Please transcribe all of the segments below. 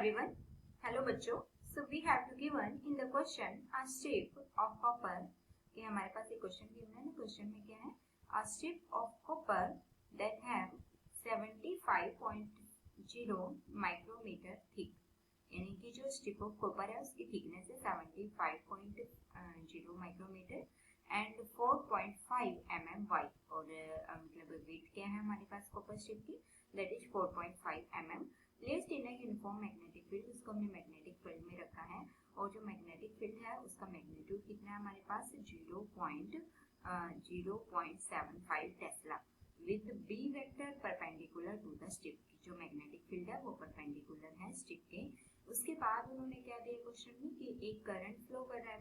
everyone. Hello बच्चों. So we have to given in the question a strip of copper. कि हमारे पास एक question given है ना. क्वेश्चन में क्या है? A strip of copper that have 75.0 micrometer thick. यानी कि जो स्ट्रिप ऑफ कॉपर है उसकी थिकनेस है 75.0 माइक्रोमीटर एंड 4.5 mm वाइड. और मतलब वेट क्या है हमारे पास कॉपर स्ट्रिप की? That is 4.5 mm. Placed in a uniform magnetic field. उसको हमने मैग्नेटिक फील्ड में रखा है और जो मैग्नेटिक फील्ड है उसका मैग्नीट्यूड कितना है हमारे पास? 0.75 tesla with B vector perpendicular to the strip. जो मैग्नेटिक फील्ड है वो परपेंडिकुलर है स्ट्रिप के. उसके बाद उन्होंने क्या दिया क्वेश्चन में कि एक करंट फ्लो कर रहा है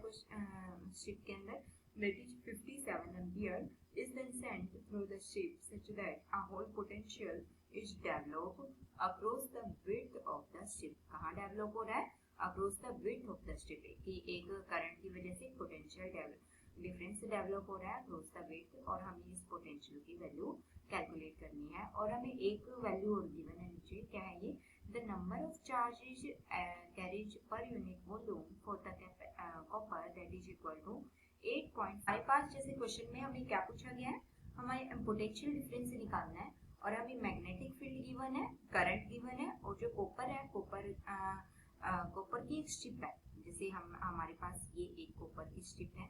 स्ट्रिप के अंदर that is 57 ampere is then sent through the strip such that a whole potential is developed across the width of the strip. कहाँ डेवलप हो रहा है? across the width of the strip. कि एक करंट की वजह से पोटेंशियल डिफरेंस डेवलप हो रहा है across the width और हमें इस पोटेंशियल की वैल्यू कैलकुलेट करनी है. और हमें एक वैल्यू और गिवन है नीचे. क्या है ये? The number of charges carried per unit volume for the copper that is equal to 8.55. जैसे क्वेश्चन में हमें क्या पूछा गया है? हमें पोटेंशियल डिफरेंस निकालना है और हमें मैग्नेटिक फील्ड गिवन है, करंट गिवन है और जो कॉपर है कॉपर की एक स्ट्रिप है. जैसे हमारे पास ये एक कॉपर की स्ट्रिप है.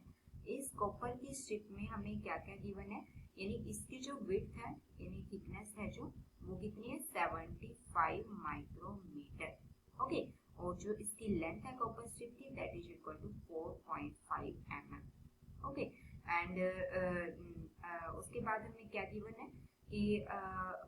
इस कॉपर की स्ट्रिप में हमें क्या क्या गिवन है? यानी इसकी जो विड्थ है यानी थिकनेस है जो वो कितनी है? 75 माइक्रोमीटर. ओके. और जो इसकी लेंथ है कॉपर स्ट्रिप की that is equal to 4.5 mm. Okay. And उसके बाद हमें क्या गिवन है कि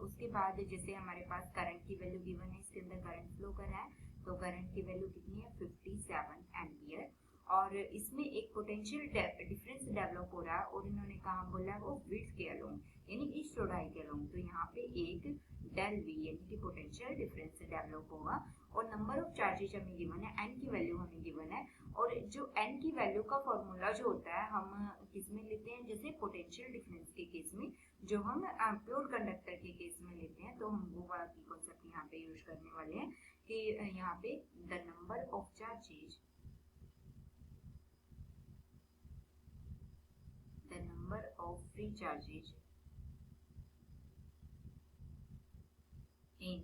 उसके बाद जैसे हमारे पास करंट की वैल्यू गिवन है. इसके अंदर करंट फ्लो कर रहा है तो करंट की वैल्यू कितनी है? 57 एम्पियर. और इसमें एक पोटेंशियल डिफरेंस डेवलप हो रहा है और इन्होंने कहा बोला है वो विड्थ के अलोंग यानी इस चौड़ाई के अलोंग. तो यहाँ पे एक डेल वी यानी कि पोटेंशियल डिफरेंस डेवलप होगा. और नंबर ऑफ चार्जेस हमें गिवन है, एन की वैल्यू हमें गिवन है. और जो एन की वैल्यू का फॉर्मूला जो होता है हम किस में लेते हैं? जैसे पोटेंशियल डिफरेंस के केस में जो हम प्योर कंडक्टर के केस में लेते हैं तो हम वो वाला कॉन्सेप्ट यहाँ पे यूज करने वाले हैं कि यहाँ पे the number of charges the number of free charges in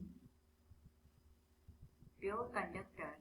pure conductor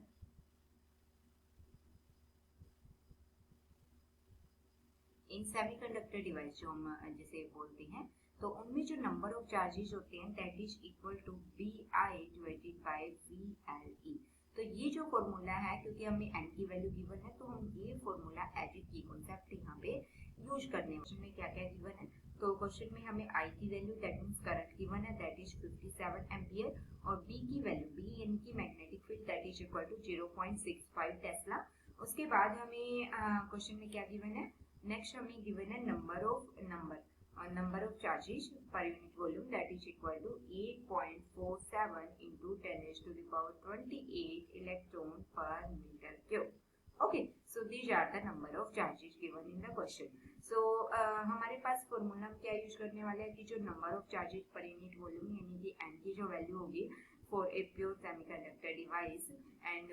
in semiconductor device जो हम जैसे बोलते हैं तो उनमें जो नंबर ऑफ चार्जेस होते हैं that is equal to BI divided by VLE. तो ये जो फॉर्मूला है क्योंकि हमें एन की वैल्यू गिवन है तो हम ये फॉर्मूला एज इट की कॉन्सेप्ट यहाँ पे यूज करने हैं. में क्या क्या गिवन है? तो क्वेश्चन में हमें आई की value that means current given है दैट इज 57 एम्पियर और बी की वैल्यू बी यानी कि magnetic field that is equal to 0.65 tesla. उसके बाद हमें क्वेश्चन में क्या गिवन है? नेक्स्ट हमें गिवन है number of charges per unit volume that is equal to 8.47 into 10⁻28 electron per metre cube. Okay, so these are the number of charges given in the question. So हमारे पास formula में क्या use करने वाले हैं कि जो number of charges per unit volume यानी कि एन की जो वैल्यू होगी for a pure semiconductor device and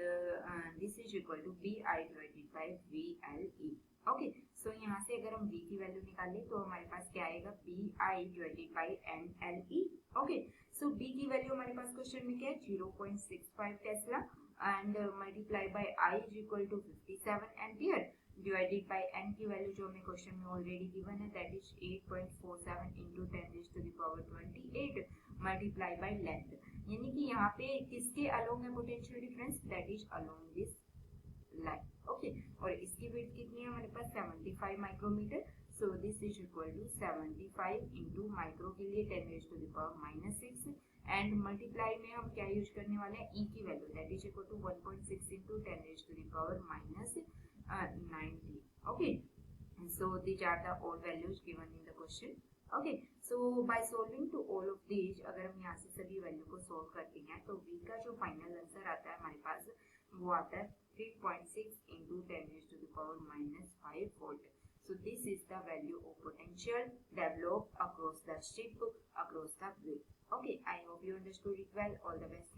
this is equal to BI divided by VLE. Okay. So यहाँ से अगर हम V की वैल्यू निकालें तो हमारे पास क्या आएगा? BI divided bye NLE. Okay. सो B की वैल्यू हमारे पास क्वेश्चन में क्या है? 0.65 Tesla and multiply by I is equal to 57 ampere divided by N की वैल्यू जो हमें क्वेश्चन में ऑलरेडी गिवन है that is 8.47 into 10⁻28 multiply by length. यानी कि यहाँ पे किसके अलोंग है potential difference? that is along this line. Okay. और इसकी विड्थ कितनी है हमारे पास? 75 micrometer. So this is equal to 75 into micro के लिए 10⁻⁻6 एंड मल्टीप्लाई में हम क्या यूज करने वाले हैं? ई की value that is equal to 1.6 into 10⁻90. Okay. So these are the all values given in the question. Okay. So by solving to all of these अगर हम यहाँ से सभी वैल्यू को सॉल्व करते हैं तो वी का जो फाइनल आंसर आता है हमारे पास वो आता है 3.6 into 10⁻⁻5 volt. So this is the value of potential developed across the strip across the width. Okay, I hope you understood it well. All the best.